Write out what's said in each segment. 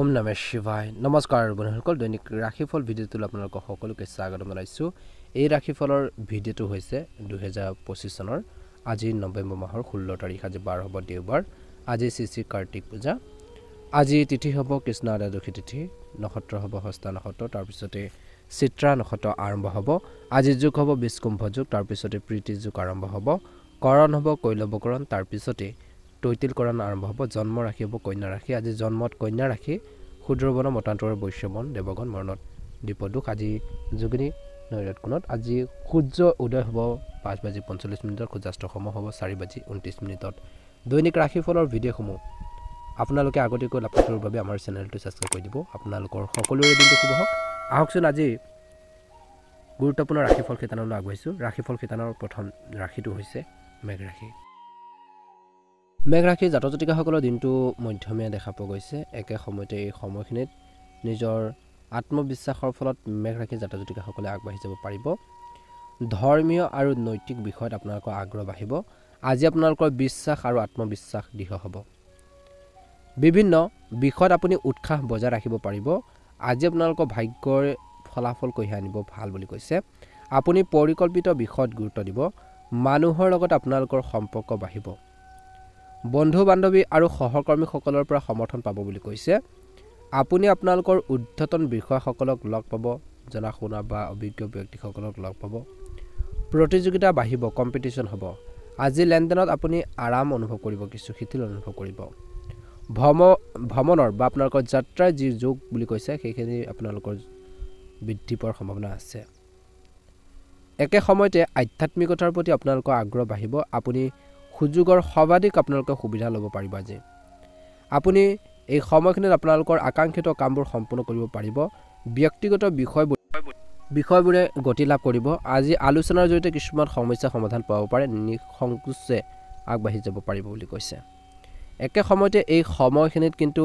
ওম নমঃ শিৱায় নমস্কাৰ বন্ধুসকল দৈনিক ৰাশিফল ভিডিঅ'টো আপোনালোকক সকলোকে স্বাগতম জনাইছো এই ৰাশিফলৰ ভিডিঅ'টো হৈছে 2025 চনৰ আজি নৱেম্বৰ মাহৰ 16 তাৰিখ আজি 12 হ'ব দেওবাৰ আজি শ্ৰী কাৰ্তিক পূজা আজি তিথি হ'ব কৃষ্ণ দ্বাদশী তিথি নক্ষত্ৰ হ'ব হস্তা নক্ষত্ৰ তাৰ পিছতে চিত্ৰা নক্ষত্ৰ আৰম্ভ হ'ব আজি যোগ হ'ব বিষ্কুম্ভ যোগ তাৰ পিছতে প্ৰীতি যোগ আৰম্ভ হ'ব কৰণ হ'ব কৈলৱকৰণ তাৰ পিছতে তৈতিলকৰণ আৰম্ভ হ'ব জন্ম ৰাশি হ'ব কন্যা ৰাশি আজি জন্মত কন্যা ৰাশি ক্ষুদ্ৰবন মতান্তৰ বৈশ্যবন দেৱগণ মৰণত দীপদুখ আজি যোগিনী নৈৰত কোণত আজি সূৰ্য উদয় হ'ব 5:45 সূৰ্যাস্ত সময় হ'ব 4:29 দৈনিক ৰাশিফলৰ ভিডিঅ'সমূহ আপোনালোকে আগতীয়াকৈ লাভ কৰাৰ বাবে আমাৰ চেনেলটো সাবস্ক্ৰাইব কৰি দিব আপোনালোকৰ সকলোৰে দিনটো শুভ হওক আহকচোন আজি গুৰুত্বপূৰ্ণ ৰাশিফল খেতানলৈ আগবাঢ়িছো ৰাশিফল খেতানৰ প্ৰথম ৰাশিটো হৈছে মেঘ ৰাশি মেঘ ৰাশি জাতক জাতিকাসকলৰ দিনটো মধ্যমীয়া দেখা পোৱা গৈছে একে সময়তে এই সময়খিনিত নিজৰ আত্মবিশ্বাসৰ ফলত মেঘ ৰাশি জাতক জাতিকাসকলে আগবাঢ়ি যাব পাৰিব ধৰ্মীয় আৰু নৈতিক বিষয়ত আপোনালোকৰ আগ্ৰহ বাঢ়িব আজি আপোনালোকৰ বিশ্বাস আৰু আত্মবিশ্বাস দৃঢ় হ'ব বিভিন্ন বিষয়ত আপুনি উৎসাহ বজাই ৰাখিব পাৰিব আজি আপোনালোকৰ ভাগ্যৰ ফলাফল কঢ়িয়াই আনিব ভাল বুলি কৈছে আপুনি পৰিকল্পিত বিষয়ত গুৰুত্ব দিব মানুহৰ লগত আপোনালোকৰ সম্পৰ্ক বাঢ়িব বন্ধু বান্ধৱী আৰু সহকৰ্মীসকলৰ পৰা সমৰ্থন পাব বুলি কৈছে আপুনি আপোনালোকৰ উদ্ধতন বিষয়সকলক লগ পাব জনা শুনা বা অভিজ্ঞ ব্যক্তিসকলক লগ পাব প্ৰতিযোগিতা বাঢ়িব কম্পিটিশ্যন হ'ব আজি লেনদেনত আপুনি আৰাম অনুভৱ কৰিব কিছু শিথিল অনুভৱ কৰিব ভ্ৰমণৰ বা আপোনালোকৰ যাত্ৰাৰ যি যোগ বুলি কৈছে সেইখিনি আপোনালোকৰ বৃদ্ধি পোৱাৰ সম্ভাৱনা আছে একে সময়তে আধ্যাত্মিকতাৰ প্ৰতি আপোনালোকৰ আগ্ৰহ বাঢ়িব আপুনি সুযোগৰ সৰ্বাধিক আপোনালোকে সুবিধা ল'ব পাৰিব আজি আপুনি এই সময়খিনিত আপোনালোকৰ আকাংক্ষিত কামবোৰ সম্পূৰ্ণ কৰিব পাৰিব ব্যক্তিগত বিষয়বোৰে গতি লাভ কৰিব আজি আলোচনাৰ জৰিয়তে কিছুমান সমস্যা সমাধান পাব পাৰে নিসংকোচে আগবাঢ়ি যাব পাৰিব বুলি কৈছে একে সময়তে এই সময়খিনিত কিন্তু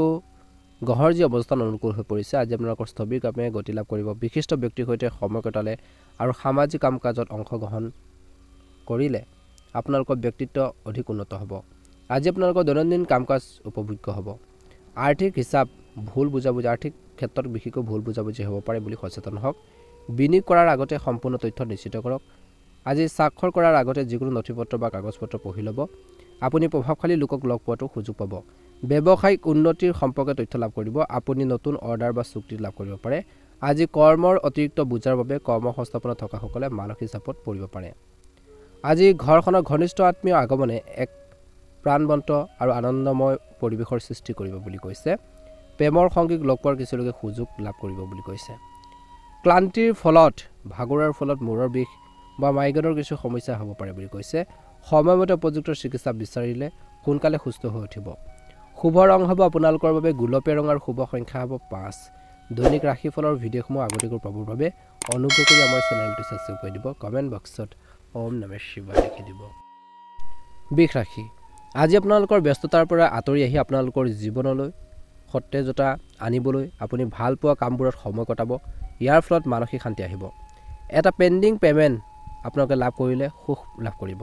গ্ৰহৰ যি অৱস্থান অনুকূল হৈ পৰিছে আজি আপোনালোকৰ স্থবিৰ কামে গতি লাভ কৰিব বিশিষ্ট ব্যক্তিৰ সৈতে সময় কটালে আৰু সামাজিক কাম কাজত অংশগ্ৰহণ কৰিলে আপোনালোকৰ ব্যক্তিত্ব অধিক উন্নত হ'ব আজি আপোনালোকৰ দৈনন্দিন কাম কাজ উপভোগ্য হ'ব আৰ্থিক হিচাপ ভুল বুজাবুজি আৰ্থিক ক্ষেত্ৰত বিশেষকৈ ভুল বুজাবুজি হ'ব পাৰে বুলি সচেতন হওক বিনিয়োগ কৰাৰ আগতে সম্পূৰ্ণ তথ্য নিশ্চিত কৰক আজি স্বাক্ষৰ কৰাৰ আগতে যিকোনো নথিপত্ৰ বা কাগজপত্ৰ পঢ়ি ল'ব আপুনি প্ৰভাৱশালী লোকক লগ পোৱাটো সুযোগ পাব ব্যৱসায়িক উন্নতিৰ সম্পৰ্কে তথ্য লাভ কৰিব আপুনি নতুন অৰ্ডাৰ বা চুক্তি লাভ কৰিব পাৰে আজি কৰ্মৰ অতিৰিক্ত বুজাৰ বাবে কৰ্মসংস্থাপনত থকাসকলে মানসিক চাপত পৰিব পাৰে আজি ঘৰখনৰ ঘনিষ্ঠ আত্মীয় আগমনে এক প্ৰাণবন্ত আৰু আনন্দময় পৰিৱেশৰ সৃষ্টি কৰিব বুলি কৈছে প্ৰেমৰ সংগীক লগ পোৱাৰ কিছু লোকে সুযোগ লাভ কৰিব বুলি কৈছে ক্লান্তিৰ ফলত ভাগৰুৱাৰ ফলত মূৰৰ বিষ বা মাইগ্ৰেনৰ কিছু সমস্যা হ'ব পাৰে বুলি কৈছে সময়মতে উপযুক্ত চিকিৎসা বিচাৰিলে সোনকালে সুস্থ হৈ উঠিব শুভ ৰং হ'ব আপোনালোকৰ বাবে গোলপীয়া ৰং আৰু শুভ সংখ্যা হ'ব 5 দৈনিক ৰাশিফলৰ ভিডিঅ'সমূহ আগতীয়াকৈ পাবৰ বাবে অনুগ্ৰহ কৰি আমাৰ চেনেলটো সাবস্ক্ৰাইব কৰি দিব কমেণ্ট বক্সত ওম নমঃ শিৱায় লিখি দিব বৃষ ৰাশি আজি আপোনালোকৰ ব্যস্ততাৰ পৰা আঁতৰি আহি আপোনালোকৰ জীৱনলৈ সতেজতা আনিবলৈ আপুনি ভাল পোৱা কামবোৰত সময় কটাব ইয়াৰ ফলত মানসিক শান্তি আহিব এটা পেণ্ডিং পেমেণ্ট আপোনালোকে লাভ কৰিলে সুখ লাভ কৰিব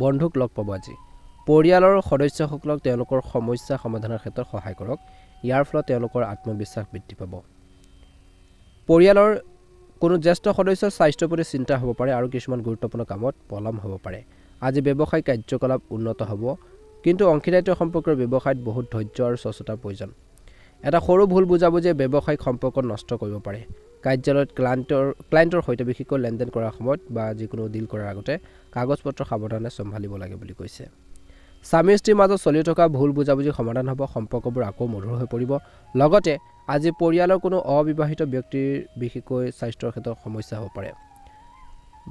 বন্ধুক লগ পাব আজি পৰিয়ালৰ সদস্যসকলক তেওঁলোকৰ সমস্যা সমাধানৰ ক্ষেত্ৰত সহায় কৰক ইয়াৰ ফলত তেওঁলোকৰ আত্মবিশ্বাস বৃদ্ধি পাব পৰিয়ালৰ কোনো জ্যেষ্ঠ সদস্যৰ স্বাস্থ্যৰ প্ৰতি চিন্তা হ'ব পাৰে আৰু কিছুমান গুৰুত্বপূৰ্ণ কামত পলম হ'ব পাৰে আজি ব্যৱসায়িক কাৰ্যকলাপ উন্নত হ'ব কিন্তু অংশীদাৰিত্ব সম্পৰ্কৰ ব্যৱসায়ত বহুত ধৈৰ্য আৰু স্বচ্ছতাৰ প্ৰয়োজন এটা সৰু ভুল বুজাবুজিয়ে ব্যৱসায়িক সম্পৰ্ক নষ্ট কৰিব পাৰে কাৰ্যালয়ত ক্লায়েণ্টৰ সৈতে বিশেষকৈ লেনদেন কৰাৰ সময়ত বা যিকোনো ডিল কৰাৰ আগতে কাগজপত্ৰ সাৱধানে চম্ভালিব লাগে বুলি কৈছে স্বামী স্ত্ৰীৰ মাজত চলি থকা ভুল বুজাবুজি সমাধান হ'ব সম্পৰ্কবোৰ আকৌ মধুৰ হৈ পৰিব লগতে আজি পৰিয়ালৰ কোনো অবিবাহিত ব্যক্তিৰ বিশেষকৈ স্বাস্থ্যৰ ক্ষেত্ৰত সমস্যা হ'ব পাৰে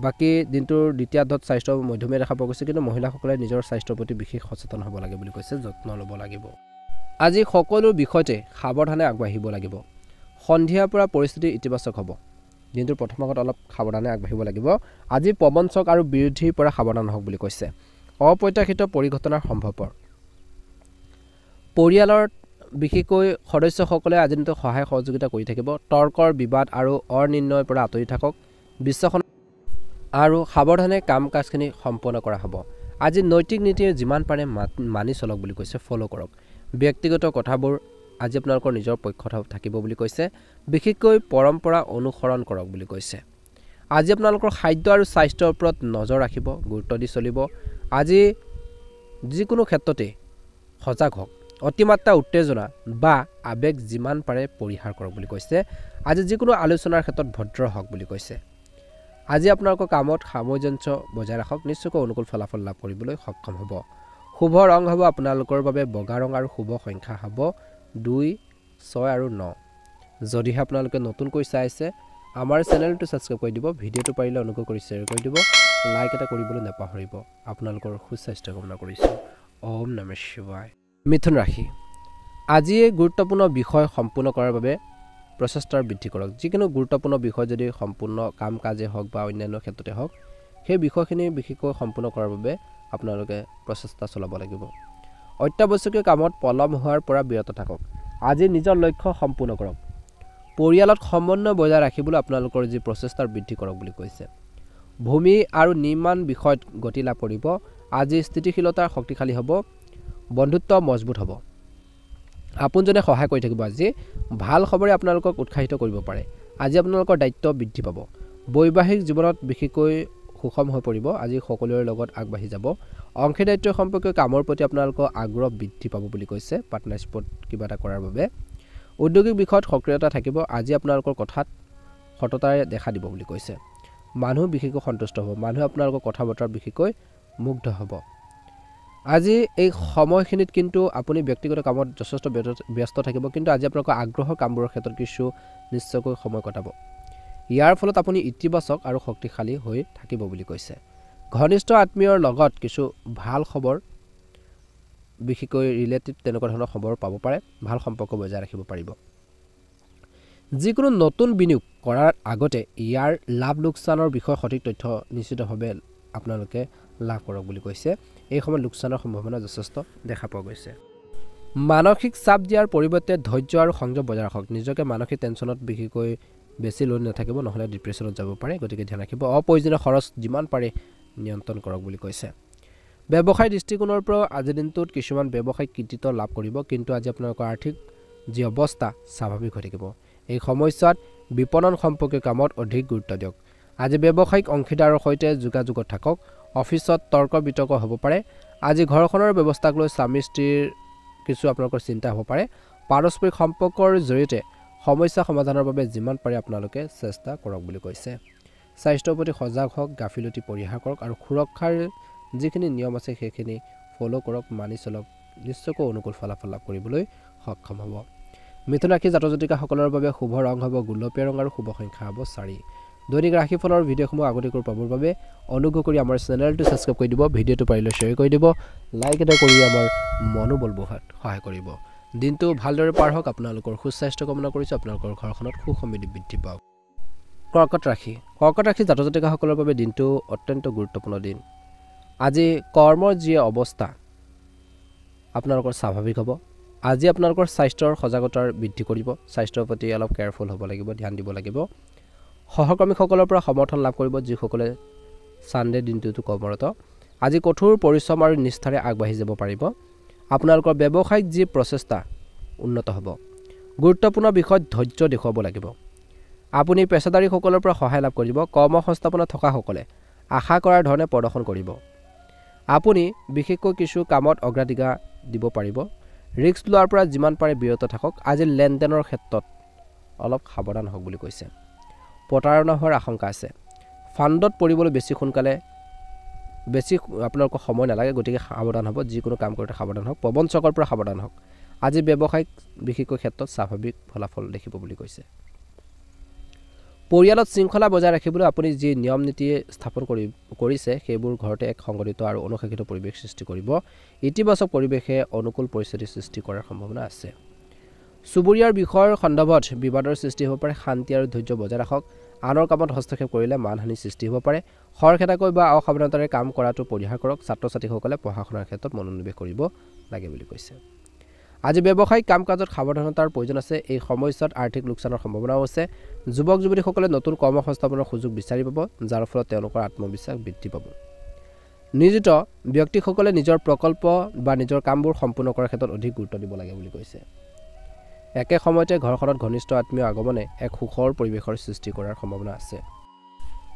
বাকী দিনটোৰ দ্বিতীয়াৰ্ধত স্বাস্থ্য মধ্যমীয়া দেখা পোৱা গৈছে কিন্তু মহিলাসকলে নিজৰ স্বাস্থ্যৰ প্ৰতি বিশেষ সচেতন হ'ব লাগে বুলি কৈছে যত্ন ল'ব লাগিব আজি সকলো বিষয়তে সাৱধানে আগবাঢ়িব লাগিব সন্ধিয়াৰ পৰা পৰিস্থিতি ইতিবাচক হ'ব দিনটোৰ প্ৰথম ভাগত অলপ সাৱধানে আগবাঢ়িব লাগিব আজি প্ৰবঞ্চক আৰু বিৰোধীৰ পৰা সাৱধান হওক বুলি কৈছে অপ্ৰত্যাশিত পৰিঘটনাৰ সম্ভৱপৰ পৰিয়ালৰ বিশেষকৈ সদস্যসকলে আজি দিনটো সহায় সহযোগিতা কৰি থাকিব তৰ্কৰ বিবাদ আৰু অনিৰ্ণয়ৰ পৰা আঁতৰি থাকক বিশ্বখন আৰু সাৱধানে কাম কাজখিনি সম্পন্ন কৰা হ'ব আজি নৈতিক নীতিয়ে যিমান পাৰে মানি চলক বুলি কৈছে ফলো কৰক ব্যক্তিগত কথাবোৰ আজি আপোনালোকৰ নিজৰ পক্ষত থাকিব বুলি কৈছে বিশেষকৈ পৰম্পৰা অনুসৰণ কৰক বুলি কৈছে আজি আপোনালোকৰ খাদ্য আৰু স্বাস্থ্যৰ ওপৰত নজৰ ৰাখিব গুৰুত্ব দি চলিব আজি যিকোনো ক্ষেত্ৰতে সজাগ হওক অতিমাত্ৰা উত্তেজনা বা আবেগ যিমান পাৰে পৰিহাৰ কৰক বুলি কৈছে আজি যিকোনো আলোচনাৰ ক্ষেত্ৰত ভদ্ৰ হওক বুলি কৈছে আজি আপোনালোকৰ কামত সামঞ্জস্য বজাই ৰাখক নিশ্চয়কৈ অনুকূল ফলাফল লাভ কৰিবলৈ সক্ষম হ'ব শুভ ৰং হ'ব আপোনালোকৰ বাবে বগা ৰং আৰু শুভ সংখ্যা হ'ব 2 6 আৰু 9 যদিহে আপোনালোকে নতুনকৈ চাই আছে আমাৰ চেনেলটো সাবস্ক্ৰাইব কৰি দিব ভিডিঅ'টো পাৰিলে অনুগ্ৰহ কৰি শ্বেয়াৰ কৰি দিব লাইক এটা কৰিবলৈ নাপাহৰিব আপোনালোকৰ সুস্বাস্থ্য কামনা কৰিছো ওম নমঃ শিৱায় মিথুন ৰাশি আজি এই গুৰুত্বপূৰ্ণ বিষয় সম্পূৰ্ণ কৰাৰ বাবে প্ৰচেষ্টাৰ বৃদ্ধি কৰক যিকোনো গুৰুত্বপূৰ্ণ বিষয় যদি সম্পূৰ্ণ কাম কাজে হওক বা অন্যান্য ক্ষেত্ৰতে হওক সেই বিষয়খিনি বিশেষকৈ সম্পূৰ্ণ কৰাৰ বাবে আপোনালোকে প্ৰচেষ্টা চলাব লাগিব অত্যাৱশ্যকীয় কামত পলম হোৱাৰ পৰা বিৰত থাকক আজি নিজৰ লক্ষ্য সম্পূৰ্ণ কৰক পৰিয়ালত সমন্বয় বজাই ৰাখিবলৈ আপোনালোকৰ যি প্ৰচেষ্টাৰ বৃদ্ধি কৰক বুলি কৈছে ভূমি আৰু নিৰ্মাণ বিষয়ত গতি লাভ কৰিব আজি স্থিতিশীলতাৰ শক্তিশালী হ'ব বন্ধুত্ব মজবুত হ'ব আপোনজনে সহায় কৰি থাকিব আজি ভাল খবৰে আপোনালোকক উৎসাহিত কৰিব পাৰে আজি আপোনালোকৰ দায়িত্ব বৃদ্ধি পাব বৈবাহিক জীৱনত বিশেষকৈ সুখম হৈ পৰিব আজি সকলোৰে লগত আগবাঢ়ি যাব অংশীদাৰিত্ব সম্পৰ্কীয় কামৰ প্ৰতি আপোনালোকৰ আগ্ৰহ বৃদ্ধি পাব বুলি কৈছে পাৰ্টনাৰশ্বিপত কিবা এটা কৰাৰ বাবে উদ্যোগিক বিষয়ত সক্ৰিয়তা থাকিব আজি আপোনালোকৰ কথাত সততাৰে দেখা দিব বুলি কৈছে মানুহ বিশেষকৈ সন্তুষ্ট হ'ব মানুহ আপোনালোকৰ কথা বতৰা বিশেষকৈ মুগ্ধ হ'ব আজি এই সময়খিনিত কিন্তু আপুনি ব্যক্তিগত কামত যথেষ্ট ব্যস্ত থাকিব কিন্তু আজি আপোনালোকৰ আগ্ৰহৰ কামবোৰৰ ক্ষেত্ৰত কিছু নিশ্চয়কৈ সময় কটাব ইয়াৰ ফলত আপুনি ইতিবাচক আৰু শক্তিশালী হৈ থাকিব বুলি কৈছে ঘনিষ্ঠ আত্মীয়ৰ লগত কিছু ভাল খবৰ বিশেষকৈ ৰিলেটেড তেনেকুৱা ধৰণৰ খবৰ পাব পাৰে ভাল সম্পৰ্ক বজাই ৰাখিব পাৰিব যিকোনো নতুন বিনিয়োগ কৰাৰ আগতে ইয়াৰ লাভ লোকচানৰ বিষয়ে সঠিক তথ্য নিশ্চিতভাৱে আপোনালোকে লাভ কৰক বুলি কৈছে এই সময়ত লোকচানৰ সম্ভাৱনা যথেষ্ট দেখা পোৱা গৈছে মানসিক চাপ দিয়াৰ পৰিৱৰ্তে ধৈৰ্য আৰু সংযম বজাই ৰাখক নিজকে মানসিক টেনচনত বিশেষকৈ বেছি লোড নাথাকিব নহলে ডিপ্ৰেছনত যাব পাৰে গতিকে ধ্যান ৰাখিব অপ্ৰয়োজনীয় খৰচ যিমান পাৰে নিয়ন্ত্ৰণ কৰক বুলি কৈছে ব্যৱসায় দৃষ্টিকোণৰ পৰা আজি দিনটোত কিছুমান ব্যৱসায়িক কৃতিত্ব লাভ কৰিব কিন্তু আজি আপোনালোকৰ আৰ্থিক যি অৱস্থা স্বাভাৱিক হৈ থাকিব এই সময়ছোৱাত বিপণন সম্পৰ্কীয় কামত অধিক গুৰুত্ব দিয়ক আজি ব্যৱসায়িক অংশীদাৰৰ সৈতে যোগাযোগত থাকক অফিচত তৰ্ক বিতৰ্ক হ'ব পাৰে আজি ঘৰখনৰ ব্যৱস্থাক লৈ স্বামী স্ত্ৰীৰ কিছু আপোনালোকৰ চিন্তা হ'ব পাৰে পাৰস্পৰিক সম্পৰ্কৰ জৰিয়তে সমস্যা সমাধানৰ বাবে যিমান পাৰে আপোনালোকে চেষ্টা কৰক বুলি কৈছে স্বাস্থ্যৰ প্ৰতি সজাগ হওক গাফিলতি পৰিহাৰ কৰক আৰু সুৰক্ষাৰ যিখিনি নিয়ম আছে সেইখিনি ফলো কৰক মানি চলক নিশ্চয়কৈ অনুকূল ফলাফল লাভ কৰিবলৈ সক্ষম হ'ব মিথুন ৰাশি জাতক জাতিকাসকলৰ বাবে শুভ ৰং হ'ব গুলপীয়া ৰং আৰু শুভ সংখ্যা হ'ব 4 দৈনিক ৰাশিফলৰ ভিডিঅ'সমূহ আগতীয়াকৈ পাবৰ বাবে অনুগ্ৰহ কৰি আমাৰ চেনেলটো সাবস্ক্ৰাইব কৰি দিব ভিডিঅ'টো পাৰিলে শ্বেয়াৰ কৰি দিব লাইক এটা কৰি আমাৰ মনোবল বঢ়াত সহায় কৰিব দিনটো ভালদৰে পাৰ হওক আপোনালোকৰ সুস্বাস্থ্য কামনা কৰিছো আপোনালোকৰ ঘৰখনত সুখ সমৃদ্ধি বৃদ্ধি পাওক কৰ্কট ৰাশি জাতক জাতিকাসকলৰ বাবে দিনটো অত্যন্ত গুৰুত্বপূৰ্ণ দিন আজি কৰ্মৰ যি অৱস্থা আপোনালোকৰ স্বাভাৱিক হ'ব আজি আপোনালোকৰ স্বাস্থ্যৰ সজাগতাৰ বৃদ্ধি কৰিব স্বাস্থ্যৰ প্ৰতি অলপ কেয়াৰফুল হ'ব লাগিব ধ্যান দিব লাগিব সহকৰ্মীসকলৰ পৰা সমৰ্থন লাভ কৰিব যিসকলে সানডে দিনটো কৰ্মৰত আজি কঠোৰ পৰিশ্ৰম আৰু নিষ্ঠাৰে আগবাঢ়ি যাব পাৰিব আপোনালোকৰ ব্যৱসায়িক যি প্ৰচেষ্টা উন্নত হ'ব গুৰুত্বপূৰ্ণ বিষয়ত ধৈৰ্য দেখুৱাব লাগিব আপুনি পেছাদাৰীসকলৰ পৰা সহায় লাভ কৰিব কৰ্মসংস্থাপনত থকাসকলে আশা কৰাৰ ধৰণে প্ৰদৰ্শন কৰিব আপুনি বিশেষকৈ কিছু কামত অগ্ৰাধিকাৰ দিব পাৰিব ৰিস্ক লোৱাৰ পৰা যিমান পাৰে বিৰত থাকক আজি লেনদেনৰ ক্ষেত্ৰত অলপ সাৱধান হওক বুলি কৈছে প্ৰতাৰণা হোৱাৰ আশংকা আছে ফাণ্ডত পৰিবলৈ বেছি সোনকালে বেছি আপোনালোকৰ সময় নালাগে গতিকে সাৱধান হ'ব যিকোনো কাম কৰোঁতে সাৱধান হওক প্ৰবঞ্চকৰ পৰা সাৱধান হওক আজি ব্যৱসায়িক বিশেষকৈ ক্ষেত্ৰত স্বাভাৱিক ফলাফল দেখিব বুলি কৈছে পৰিয়ালত শৃংখলা বজাই ৰাখিবলৈ আপুনি যি নিয়ম নীতি স্থাপন কৰিছে সেইবোৰ ঘৰতে এক সংগঠিত আৰু অনুশাসিত পৰিৱেশ সৃষ্টি কৰিব ইতিবাচক পৰিৱেশে অনুকূল পৰিস্থিতি সৃষ্টি কৰাৰ সম্ভাৱনা আছে চুবুৰীয়াৰ বিষয়ৰ সন্দৰ্ভত বিবাদৰ সৃষ্টি হ'ব পাৰে শান্তি আৰু ধৈৰ্য বজাই ৰাখক আনৰ কামত হস্তক্ষেপ কৰিলে মানহানি সৃষ্টি হ'ব পাৰে খৰখেদাকৈ বা অসাৱধানতাৰে কাম কৰাটো পৰিহাৰ কৰক ছাত্ৰ ছাত্ৰীসকলে পঢ়া শুনাৰ ক্ষেত্ৰত মনোনিৱেশ কৰিব লাগে বুলি কৈছে আজি ব্যৱসায়িক কাম কাজত সাৱধানতাৰ প্ৰয়োজন আছে এই সময়ছোৱাত আৰ্থিক লোকচানৰ সম্ভাৱনাও আছে যুৱক যুৱতীসকলে নতুন কৰ্মসংস্থাপনৰ সুযোগ বিচাৰি পাব যাৰ ফলত তেওঁলোকৰ আত্মবিশ্বাস বৃদ্ধি পাব নিয়োজিত ব্যক্তিসকলে নিজৰ প্ৰকল্প বা নিজৰ কামবোৰ সম্পূৰ্ণ কৰাৰ ক্ষেত্ৰত অধিক গুৰুত্ব দিব লাগে বুলি কৈছে একে সময়তে ঘৰখনত ঘনিষ্ঠ আত্মীয় আগমনে এক সুখৰ পৰিৱেশৰ সৃষ্টি কৰাৰ সম্ভাৱনা আছে।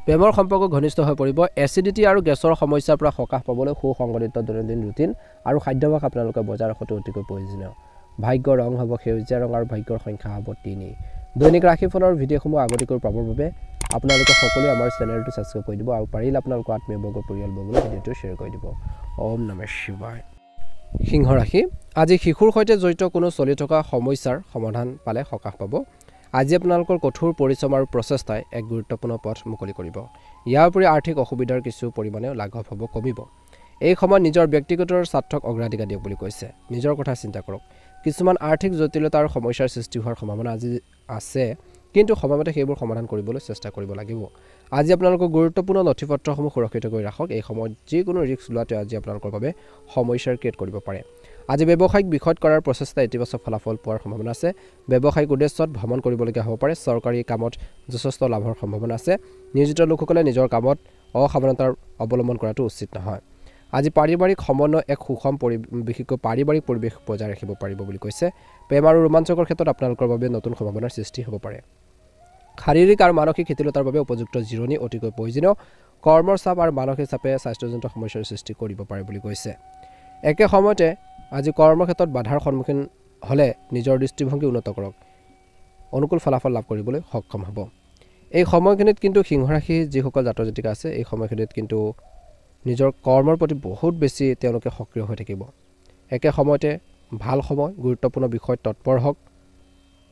প্ৰেমৰ সম্পৰ্ক ঘনিষ্ঠ হৈ পৰিব। এচিডিটি আৰু গেছৰ সমস্যাৰ পৰা সকাহ পাবলৈ সুসংগঠিত দৈনন্দিন ৰুটিন আৰু খাদ্যাভ্যাস আপোনালোকে বজাই ৰখাটো অতিকৈ প্ৰয়োজনীয়। ভাগ্যৰ ৰং হ'ব সেউজীয়া ৰং আৰু ভাগ্যৰ সংখ্যা হ'ব 3। দৈনিক ৰাশিফলৰ ভিডিঅ'সমূহ আগতীয়াকৈ পাবৰ বাবে আপোনালোকে সকলোৱে আমাৰ চেনেলটো ছাবস্ক্ৰাইব কৰি দিব আৰু পাৰিলে আপোনালোকৰ আত্মীয়বৰ্গৰ পৰিয়ালবৰ্গলৈ ভিডিঅ'টো শ্বেয়াৰ কৰি দিব। ওম নমঃ শিৱায়। সিংহ ৰাশি, আজি শিশুৰ সৈতে জড়িত কোনো চলি থকা সমস্যাৰ সমাধান পালে সকাহ পাব। আজি আপোনালোকৰ কঠোৰ পৰিশ্ৰম আৰু প্ৰচেষ্টাই এক গুৰুত্বপূৰ্ণ পথ মুকলি কৰিব। ইয়াৰ উপৰি আৰ্থিক অসুবিধাৰ কিছু পৰিমাণে লাঘৱ হ'ব, কমিব। এই সময়ত নিজৰ ব্যক্তিগত স্বাৰ্থক অগ্ৰাধিকাৰ দিয়ক বুলি কৈছে। নিজৰ কথা চিন্তা কৰক। কিছুমান আৰ্থিক জটিলতা আৰু সমস্যাৰ সৃষ্টি হোৱাৰ সম্ভাৱনা আজি আছে, কিন্তু সময়মতে সেইবোৰ সমাধান কৰিবলৈ চেষ্টা কৰিব লাগিব। আজি আপোনালোকৰ গুৰুত্বপূৰ্ণ নথিপত্ৰসমূহ সুৰক্ষিত কৰি ৰাখক। এই সময়ত যিকোনো ৰিস্ক লোৱাটোৱে আজি আপোনালোকৰ বাবে সমস্যাৰ ক্ৰিয়েট কৰিব পাৰে। আজি ব্যৱসায়িক বিষয়ত কৰাৰ প্ৰচেষ্টা ইতিবাচক ফলাফল পোৱাৰ সম্ভাৱনা আছে। ব্যৱসায়িক উদ্দেশ্যত ভ্ৰমণ কৰিবলগীয়া হ'ব পাৰে। চৰকাৰী কামত যথেষ্ট লাভৰ সম্ভাৱনা আছে। নিয়োজিত লোকসকলে নিজৰ কামত অসাৱধানতাৰ অৱলম্বন কৰাটো উচিত নহয়। আজি পাৰিবাৰিক সমন্বয় এক সুষম বিশেষকৈ পাৰিবাৰিক পৰিৱেশ বজাই ৰাখিব পাৰিব বুলি কৈছে। প্ৰেম আৰু ৰোমাঞ্চকৰ ক্ষেত্ৰত আপোনালোকৰ বাবে নতুন সম্ভাৱনাৰ সৃষ্টি হ'ব পাৰে। শাৰীৰিক আৰু মানসিক শিথিলতাৰ বাবে উপযুক্ত জিৰণি অতিকৈ প্ৰয়োজনীয়। কৰ্মৰ চাপ আৰু মানসিক চাপে স্বাস্থ্যজনিত সমস্যাৰ সৃষ্টি কৰিব পাৰে বুলি কৈছে। একে সময়তে আজি কৰ্মক্ষেত্ৰত বাধাৰ সন্মুখীন হ'লে নিজৰ দৃষ্টিভংগী উন্নত কৰক। অনুকূল ফলাফল লাভ কৰিবলৈ সক্ষম হ'ব। এই সময়খিনিত কিন্তু সিংহ ৰাশি যিসকল জাতক জাতিকা আছে, এই সময়খিনিত কিন্তু নিজৰ কৰ্মৰ প্ৰতি বহুত বেছি তেওঁলোকে সক্ৰিয় হৈ থাকিব। একে সময়তে ভাল সময়, গুৰুত্বপূৰ্ণ বিষয়ত তৎপৰ হওক,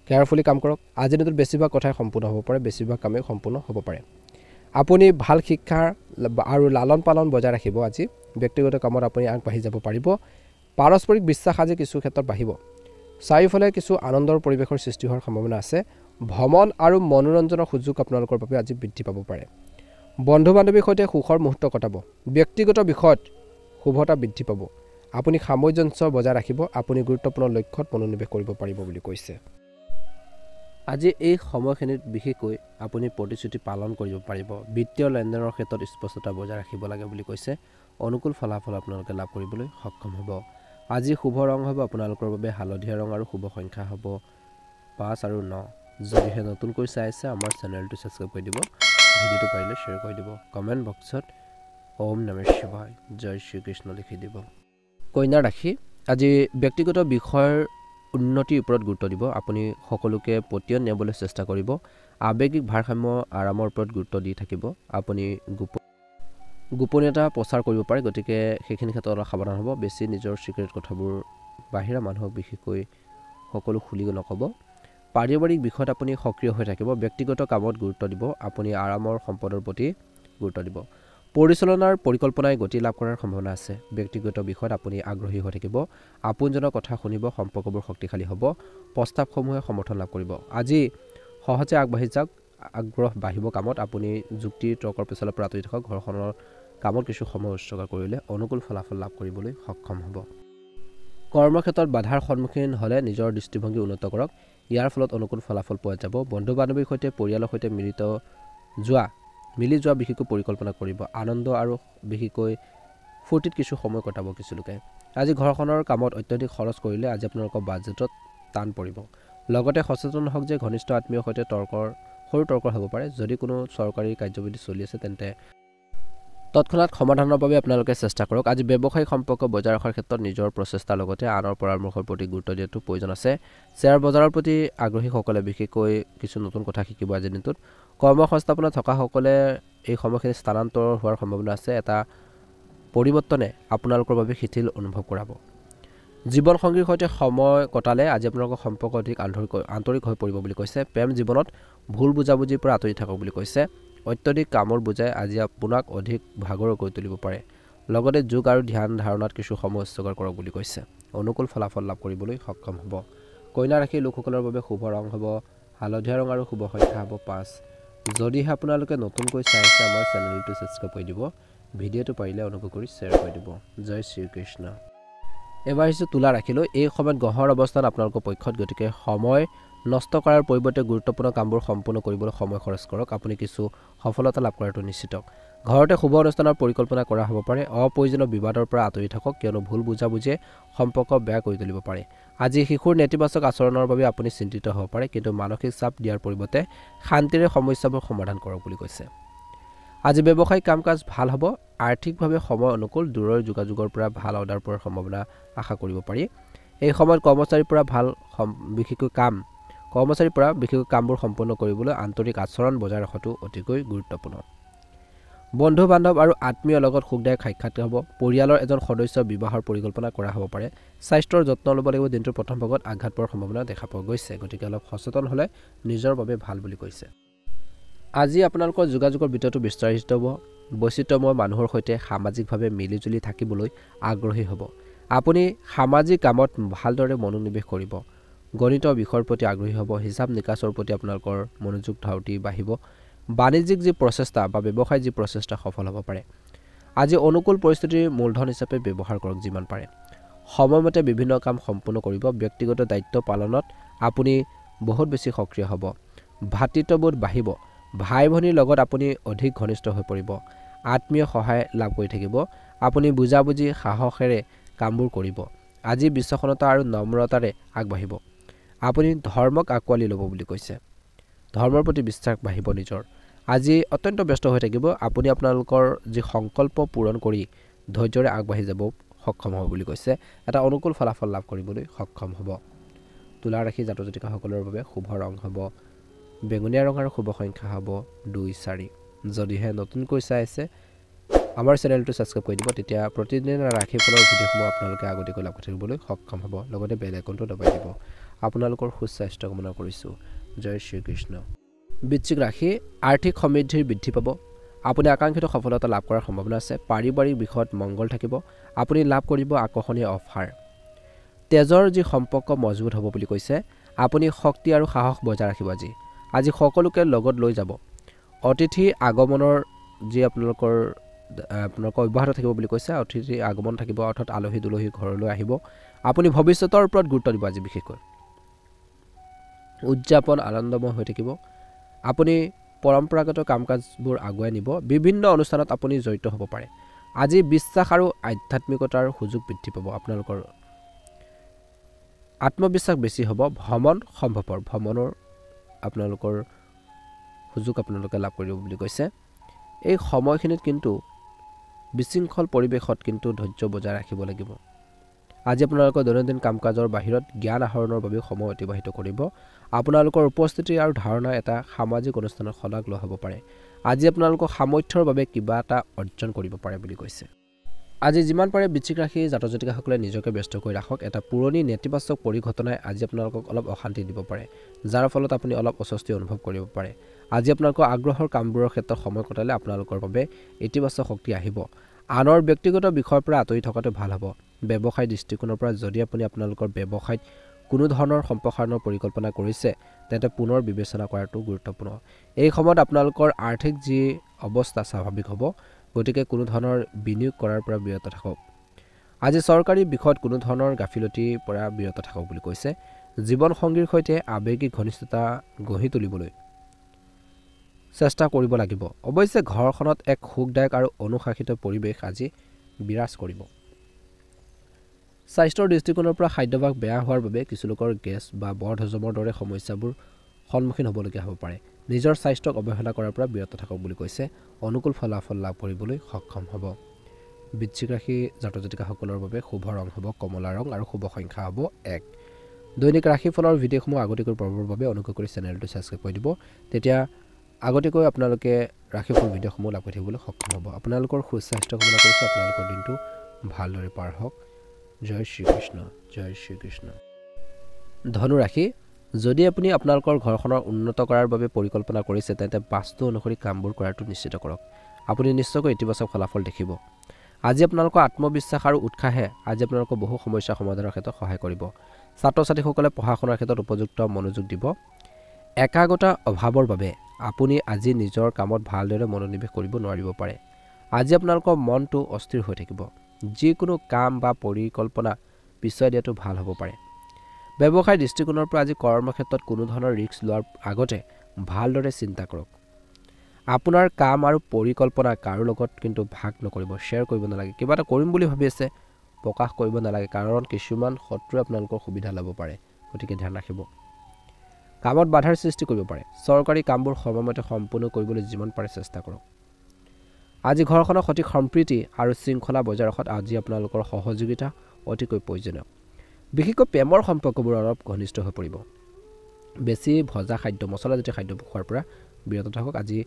কেয়াৰফুলি কাম কৰক। আজিৰ দিনটোত বেছিভাগ কথাই সম্পূৰ্ণ হ'ব পাৰে, বেছিভাগ কামেই সম্পূৰ্ণ হ'ব পাৰে। আপুনি ভাল শিক্ষা আৰু লালন পালন বজাই ৰাখিব। আজি ব্যক্তিগত কামত আপুনি আগবাঢ়ি যাব পাৰিব। পাৰস্পৰিক বিশ্বাস আজি কিছু ক্ষেত্ৰত বাঢ়িব। চাৰিওফালে কিছু আনন্দৰ পৰিৱেশৰ সৃষ্টি হোৱাৰ সম্ভাৱনা আছে। ভ্ৰমণ আৰু মনোৰঞ্জনৰ সুযোগ আপোনালোকৰ বাবে আজি বৃদ্ধি পাব পাৰে। বন্ধু বান্ধৱীৰ সৈতে সুখৰ মুহূৰ্ত কটাব। ব্যক্তিগত বিষয়ত শুভতা বৃদ্ধি পাব। আপুনি সামঞ্জস্য বজাই ৰাখিব। আপুনি গুৰুত্বপূৰ্ণ লক্ষ্যত মনোনিৱেশ কৰিব পাৰিব বুলি কৈছে। আজি এই সময়খিনিত বিশেষকৈ আপুনি প্ৰতিশ্ৰুতি পালন কৰিব পাৰিব। বিত্তীয় লেনদেনৰ ক্ষেত্ৰত স্পষ্টতা বজাই ৰাখিব লাগে বুলি কৈছে। অনুকূল ফলাফল আপোনালোকে লাভ কৰিবলৈ সক্ষম হ'ব। আজি শুভ ৰং হ'ব আপোনালোকৰ বাবে হালধীয়া ৰং আৰু শুভ সংখ্যা হ'ব 5 আৰু 9। যদিহে নতুনকৈ চাই আছে আমাৰ চেনেলটো ছাবস্ক্ৰাইব কৰি দিব। ভিডিঅ'টো পাৰিলে শ্বেয়াৰ কৰি দিব। কমেণ্ট বক্সত ওম নমঃ শিৱায়, জয় শ্ৰীকৃষ্ণ লিখি দিব। কন্যা ৰাশি, আজি ব্যক্তিগত বিষয়ৰ উন্নতিৰ ওপৰত গুৰুত্ব দিব। আপুনি সকলোকে পতিয়ন নিয়াবলৈ চেষ্টা কৰিব। আৱেগিক ভাৰসাম্য আৰামৰ ওপৰত গুৰুত্ব দি থাকিব। আপুনি গোপনীয়তা প্ৰচাৰ কৰিব পাৰে, গতিকে সেইখিনি ক্ষেত্ৰত অলপ সাৱধান হ'ব। বেছি নিজৰ চিক্ৰেট কথাবোৰ বাহিৰা মানুহক বিশেষকৈ সকলো খুলি নক'ব। পাৰিবাৰিক বিষয়ত আপুনি সক্ৰিয় হৈ থাকিব। ব্যক্তিগত কামত গুৰুত্ব দিব। আপুনি আৰামৰ সম্পদৰ প্ৰতি গুৰুত্ব দিব। পৰিচালনাৰ পৰিকল্পনাই গতি লাভ কৰাৰ সম্ভাৱনা আছে। ব্যক্তিগত বিষয়ত আপুনি আগ্ৰহী হৈ থাকিব। আপোনজনৰ কথা শুনিব। সম্পৰ্কবোৰ শক্তিশালী হ'ব। প্ৰস্তাৱসমূহে সমৰ্থন লাভ কৰিব। আজি সহজে আগবাঢ়ি যাওক। আগ্ৰহ বাঢ়িব কামত। আপুনি যুক্তি তৰ্কৰ পেচালৰ পৰা আঁতৰি থাকক। ঘৰখনৰ কামত কিছু সময় উৎসৰ্গ কৰিলে অনুকূল ফলাফল লাভ কৰিবলৈ সক্ষম হ'ব। কৰ্মক্ষেত্ৰত বাধাৰ সন্মুখীন হ'লে নিজৰ দৃষ্টিভংগী উন্নত কৰক। ইয়াৰ ফলত অনুকূল ফলাফল পোৱা যাব। বন্ধু বান্ধৱীৰ সৈতে পৰিয়ালৰ সৈতে মিলি যোৱা বিশেষকৈ পৰিকল্পনা কৰিব। আনন্দ আৰু বিশেষকৈ ফূৰ্তিত কিছু সময় কটাব কিছু লোকে। আজি ঘৰখনৰ কামত অত্যধিক খৰচ কৰিলে আজি আপোনালোকৰ বাজেটত টান পৰিব। লগতে সচেতন হওক যে ঘনিষ্ঠ আত্মীয়ৰ সৈতে সৰু তৰ্ক হ'ব পাৰে। যদি কোনো চৰকাৰী কাৰ্যবিধি চলি আছে তেন্তে তৎক্ষণাত সমাধানৰ বাবে আপোনালোকে চেষ্টা কৰক। আজি ব্যৱসায়িক সম্পৰ্ক বজাই ৰখাৰ ক্ষেত্ৰত নিজৰ প্ৰচেষ্টাৰ লগতে আনৰ পৰামৰ্শৰ প্ৰতি গুৰুত্ব দিয়াটো প্ৰয়োজন আছে। শ্বেয়াৰ বজাৰৰ প্ৰতি আগ্ৰহীসকলে বিশেষকৈ কিছু নতুন কথা শিকিব আজিৰ দিনটোত। কৰ্মসংস্থাপনত থকাসকলে এই সময়খিনি স্থানান্তৰ হোৱাৰ সম্ভাৱনা আছে। এটা পৰিৱৰ্তনে আপোনালোকৰ বাবে শিথিল অনুভৱ কৰাব। জীৱনসংগীৰ সৈতে সময় কটালে আজি আপোনালোকৰ সম্পৰ্ক অধিক আন্তৰিক হৈ পৰিব বুলি কৈছে। প্ৰেম জীৱনত ভুল বুজাবুজিৰ পৰা আঁতৰি থাকক বুলি কৈছে। অত্যধিক কামৰ বুজাই আজি আপোনাক অধিক ভাগৰ কৰি তুলিব পাৰে। লগতে যোগ আৰু ধ্যান ধাৰণাত কিছু সময় উৎসৰ্গ কৰক বুলি কৈছে। অনুকূল ফলাফল লাভ কৰিবলৈ সক্ষম হ'ব। কন্যা ৰাশিৰ লোকসকলৰ বাবে শুভ ৰং হ'ব হালধীয়া ৰং আৰু শুভ সংখ্যা হ'ব 5। যদিহে আপোনালোকে নতুনকৈ চাই আছে আমাৰ চেনেলটো ছাবস্ক্ৰাইব কৰি দিব। ভিডিঅ'টো পাৰিলে অনুগ্ৰহ কৰি শ্বেয়াৰ কৰি দিব। জয় শ্ৰীকৃষ্ণ। এবাৰ আহিছোঁ তুলা ৰাশিলৈ। এই সময়ত গ্ৰহৰ অৱস্থান আপোনালোকৰ পক্ষত, গতিকে সময় নষ্ট কৰাৰ পৰিৱৰ্তে গুৰুত্বপূৰ্ণ কামবোৰ সম্পূৰ্ণ কৰিবলৈ সময় খৰচ কৰক। আপুনি কিছু সফলতা লাভ কৰাটো নিশ্চিত। ঘৰতে শুভ অনুষ্ঠানৰ পৰিকল্পনা কৰা হ'ব পাৰে। অপ্ৰয়োজনীয় বিবাদৰ পৰা আঁতৰি থাকক, কিয়নো ভুল বুজাবুজিয়ে সম্পৰ্ক বেয়া কৰি তুলিব পাৰে। আজি শিশুৰ নেতিবাচক আচৰণৰ বাবে আপুনি চিন্তিত হ'ব পাৰে, কিন্তু মানসিক চাপ দিয়াৰ পৰিৱৰ্তে শান্তিৰে সমস্যাবোৰ সমাধান কৰক বুলি কৈছে। আজি ব্যৱসায়িক কাম কাজ ভাল হ'ব। আৰ্থিকভাৱে সময় অনুকূল। দূৰৰ যোগাযোগৰ পৰা ভাল অৰ্ডাৰ পোৱাৰ সম্ভাৱনা আশা কৰিব পাৰি। এই সময়ত কৰ্মচাৰীৰ পৰা বিশেষকৈ কামবোৰ সম্পূৰ্ণ কৰিবলৈ আন্তৰিক আচৰণ বজাই ৰখাটো অতিকৈ গুৰুত্বপূৰ্ণ। বন্ধু বান্ধৱ আৰু আত্মীয়ৰ লগত সুখদায়ক সাক্ষাৎ হ'ব। পৰিয়ালৰ এজন সদস্যৰ বিবাহৰ পৰিকল্পনা কৰা হ'ব পাৰে। স্বাস্থ্যৰ যত্ন ল'ব লাগিব। দিনটোৰ প্ৰথম ভাগত আঘাত পোৱাৰ সম্ভাৱনা দেখা পোৱা গৈছে, গতিকে অলপ সচেতন হ'লে নিজৰ বাবে ভাল বুলি কৈছে। আজি আপোনালোকৰ যোগাযোগৰ ভিতৰতো বিস্তাৰিত হ'ব। বৈচিত্ৰ্যময় মানুহৰ সৈতে সামাজিকভাৱে মিলিজুলি থাকিবলৈ আগ্ৰহী হ'ব। আপুনি সামাজিক কামত ভালদৰে মনোনিৱেশ কৰিব। গণিত বিষয়ৰ প্ৰতি আগ্ৰহী হ'ব। হিচাপ নিকাচৰ প্ৰতি আপোনালোকৰ মনোযোগ ধাউতি বাঢ়িব। বাণিজ্যিক যি প্ৰচেষ্টা বা ব্যৱসায়িক যি প্ৰচেষ্টা সফল হ'ব পাৰে। আজি অনুকূল পৰিস্থিতিৰ মূলধন হিচাপে ব্যৱহাৰ কৰক যিমান পাৰে। সময়মতে বিভিন্ন কাম সম্পূৰ্ণ কৰিব। ব্যক্তিগত দায়িত্ব পালনত আপুনি বহুত বেছি সক্ৰিয় হ'ব। ভাতৃত্ববোধ বাঢ়িব। ভাই ভনীৰ লগত আপুনি অধিক ঘনিষ্ঠ হৈ পৰিব। আত্মীয় সহায় লাভ কৰি থাকিব। আপুনি বুজাবুজি সাহসেৰে কামবোৰ কৰিব। আজি বিচক্ষণতা আৰু নম্ৰতাৰে আগবাঢ়িব। আপুনি ধৰ্মক আঁকোৱালি ল'ব বুলি কৈছে। ধৰ্মৰ প্ৰতি বিশ্বাস বাঢ়িব নিজৰ। আজি অত্যন্ত ব্যস্ত হৈ থাকিব। আপুনি আপোনালোকৰ যি সংকল্প পূৰণ কৰি ধৈৰ্যৰে আগবাঢ়ি যাব সক্ষম হ'ব বুলি কৈছে। এটা অনুকূল ফলাফল লাভ কৰিবলৈ সক্ষম হ'ব। তুলা ৰাশি জাতক জাতিকাসকলৰ বাবে শুভ ৰং হ'ব বেঙুনীয়া ৰং আৰু শুভ সংখ্যা হ'ব 2, 4। যদিহে নতুনকৈ চাই আছে আমাৰ চেনেলটো ছাবস্ক্ৰাইব কৰি দিব, তেতিয়া প্ৰতিদিনে ৰাশিফলৰ ভিডিঅ'সমূহ আপোনালোকে আগতীয়াকৈ লাভ কৰিবলৈ সক্ষম হ'ব। লগতে বেল আইকনটো দবাই দিব। আপোনালোকৰ সুস্বাস্থ্য কামনা কৰিছোঁ। জয় শ্ৰীকৃষ্ণ। বৃশ্চিক ৰাশি আৰ্থিক সমৃদ্ধিৰ বৃদ্ধি পাব। আপুনি আকাংক্ষিত সফলতা লাভ কৰাৰ সম্ভাৱনা আছে। পাৰিবাৰিক বিষয়ত মংগল থাকিব। আপুনি লাভ কৰিব আকৰ্ষণীয় অফাৰ। তেজৰ যি সম্পৰ্ক মজবুত হ'ব বুলি কৈছে। আপুনি শক্তি আৰু সাহস বজাই ৰাখিব। আজি সকলোকে লগত লৈ যাব। অতিথি আগমনৰ যি আপোনালোকৰ অব্যাহত থাকিব বুলি কৈছে। অতিথি আগমন থাকিব, অৰ্থাৎ আলহী দুলহী ঘৰলৈ আহিব। আপুনি ভৱিষ্যতৰ ওপৰত গুৰুত্ব দিব। আজি বিশেষকৈ উদযাপন আনন্দময় হৈ থাকিব। আপুনি পৰম্পৰাগত কাম কাজবোৰ আগুৱাই নিব। বিভিন্ন অনুষ্ঠানত আপুনি জড়িত হ'ব পাৰে। আজি বিশ্বাস আৰু আধ্যাত্মিকতাৰ সুযোগ বৃদ্ধি পাব। আপোনালোকৰ আত্মবিশ্বাস বেছি হ'ব। ভ্ৰমণ সম্ভৱপৰ। ভ্ৰমণৰ আপোনালোকৰ সুযোগ আপোনালোকে লাভ কৰিব বুলি কৈছে। এই সময়খিনিত কিন্তু বিশৃংখল পৰিৱেশত কিন্তু ধৈৰ্য বজাই ৰাখিব লাগিব। আজি আপোনালোকৰ দৈনন্দিন কাম কাজৰ বাহিৰত জ্ঞান আহৰণৰ বাবে সময় অতিবাহিত কৰিব। আপোনালোকৰ উপস্থিতি আৰু ধাৰণা এটা সামাজিক অনুষ্ঠানত শলাগ লোৱা হ'ব পাৰে। আজি আপোনালোকৰ সামৰ্থ্যৰ বাবে কিবা এটা অৰ্জন কৰিব পাৰে বুলি কৈছে। আজি যিমান পাৰে বৃশ্চিক ৰাশি জাতক জাতিকাসকলে নিজকে ব্যস্ত কৰি ৰাখক। এটা পুৰণি নেতিবাচক পৰিঘটনাই আজি আপোনালোকক অলপ অশান্তি দিব পাৰে, যাৰ ফলত আপুনি অলপ অস্বস্তি অনুভৱ কৰিব পাৰে। আজি আপোনালোকৰ আগ্ৰহৰ কামবোৰৰ ক্ষেত্ৰত সময় কটালে আপোনালোকৰ বাবে ইতিবাচক শক্তি আহিব। আনৰ ব্যক্তিগত বিষয়ৰ পৰা আঁতৰি থকাটো ভাল হ'ব। ব্যৱসায় দৃষ্টিকোণৰ পৰা যদি আপুনি আপোনালোকৰ ব্যৱসায়ত কোনো ধৰণৰ সম্প্ৰসাৰণৰ পৰিকল্পনা কৰিছে, তেন্তে পুনৰ বিবেচনা কৰাটো গুৰুত্বপূৰ্ণ। এই সময়ত আপোনালোকৰ আৰ্থিক যি অৱস্থা স্বাভাৱিক হ'ব, গতিকে কোনো ধৰণৰ বিনিয়োগ কৰাৰ পৰা বিৰত থাকক। আজি চৰকাৰী বিষয়ত কোনো ধৰণৰ গাফিলতিৰ পৰা বিৰত থাকক বুলি কৈছে। জীৱনসংগীৰ সৈতে আৱেগিক ঘনিষ্ঠতা গঢ়ি তুলিবলৈ চেষ্টা কৰিব লাগিব। অৱশ্যে ঘৰখনত এক সুখদায়ক আৰু অনুশাসিত পৰিৱেশ আজি বিৰাজ কৰিব। স্বাস্থ্যৰ দৃষ্টিকোণৰ পৰা খাদ্যাভ্যাস বেয়া হোৱাৰ বাবে কিছুলোকৰ গেছ বা বদহজমৰ দৰে সমস্যাবোৰ সন্মুখীন হ'বলগীয়া হ'ব পাৰে। নিজৰ স্বাস্থ্যক অৱহেলা কৰাৰ পৰা বিৰত থাকক বুলি কৈছে। অনুকূল ফলাফল লাভ কৰিবলৈ সক্ষম হ'ব। বৃশ্চিক ৰাশি জাতক জাতিকাসকলৰ বাবে শুভ ৰং হ'ব কমলা ৰং আৰু শুভ সংখ্যা হ'ব 1। দৈনিক ৰাশিফলৰ ভিডিঅ'সমূহ আগতীয়াকৈ পাবৰ বাবে অনুগ্ৰহ কৰি চেনেলটো ছাবস্ক্ৰাইব কৰি দিব, তেতিয়া আগতীয়াকৈ আপোনালোকে ৰাশিফল ভিডিঅ'সমূহ লাভ কৰি থাকিবলৈ সক্ষম হ'ব। আপোনালোকৰ সুস্বাস্থ্য কামনা কৰিছোঁ। আপোনালোকৰ দিনটো ভালদৰে পাৰ হওক। জয় শ্ৰীকৃষ্ণ। জয় শ্ৰীকৃষ্ণ। ধনু ৰাশি যদি আপুনি আপোনালোকৰ ঘৰখনৰ উন্নত কৰাৰ বাবে পৰিকল্পনা কৰিছে, তেন্তে বাস্তু অনুসৰি কামবোৰ কৰাটো নিশ্চিত কৰক। আপুনি নিশ্চয়কৈ ইতিবাচক ফলাফল দেখিব। আজি আপোনালোকৰ আত্মবিশ্বাস আৰু উৎসাহে আজি আপোনালোকৰ বহু সমস্যা সমাধানৰ ক্ষেত্ৰত সহায় কৰিব। ছাত্ৰ ছাত্ৰীসকলে পঢ়া শুনাৰ ক্ষেত্ৰত উপযুক্ত মনোযোগ দিব। একাগ্ৰতা অভাৱৰ বাবে আপুনি আজি নিজৰ কামত ভালদৰে মনোনিৱেশ কৰিব নোৱাৰিব পাৰে। আজি আপোনালোকৰ মনটো অস্থিৰ হৈ থাকিব। যিকোনো কাম বা পৰিকল্পনা পিছুৱাই দিয়াটো ভাল হ'ব পাৰে। ব্যৱসায় দৃষ্টিকোণৰ পৰা আজি কৰ্মক্ষেত্ৰত কোনো ধৰণৰ ৰিস্ক লোৱাৰ আগতে ভালদৰে চিন্তা কৰক। আপোনাৰ কাম আৰু পৰিকল্পনা কাৰো লগত কিন্তু ভাগ নকৰিব, শ্বেয়াৰ কৰিব নালাগে। কিবা এটা কৰিম বুলি ভাবি আছে, প্ৰকাশ কৰিব নালাগে, কাৰণ কিছুমান শত্ৰুৱে আপোনালোকৰ সুবিধা ল'ব পাৰে, গতিকে ধ্যান ৰাখিব। কামত বাধাৰ সৃষ্টি কৰিব পাৰে। চৰকাৰী কামবোৰ সময়মতে সম্পূৰ্ণ কৰিবলৈ যিমান পাৰে চেষ্টা কৰক। আজি ঘৰখনৰ সঠিক সম্প্ৰীতি আৰু শৃংখলা বজাই ৰখাত আজি আপোনালোকৰ সহযোগিতা অতিকৈ প্ৰয়োজনীয়। বিশেষকৈ প্ৰেমৰ সম্পৰ্কবোৰ অলপ ঘনিষ্ঠ হৈ পৰিব। বেছি ভজা খাদ্য, মছলাজাতীয় খাদ্য খোৱাৰ পৰা বিৰত থাকক। আজি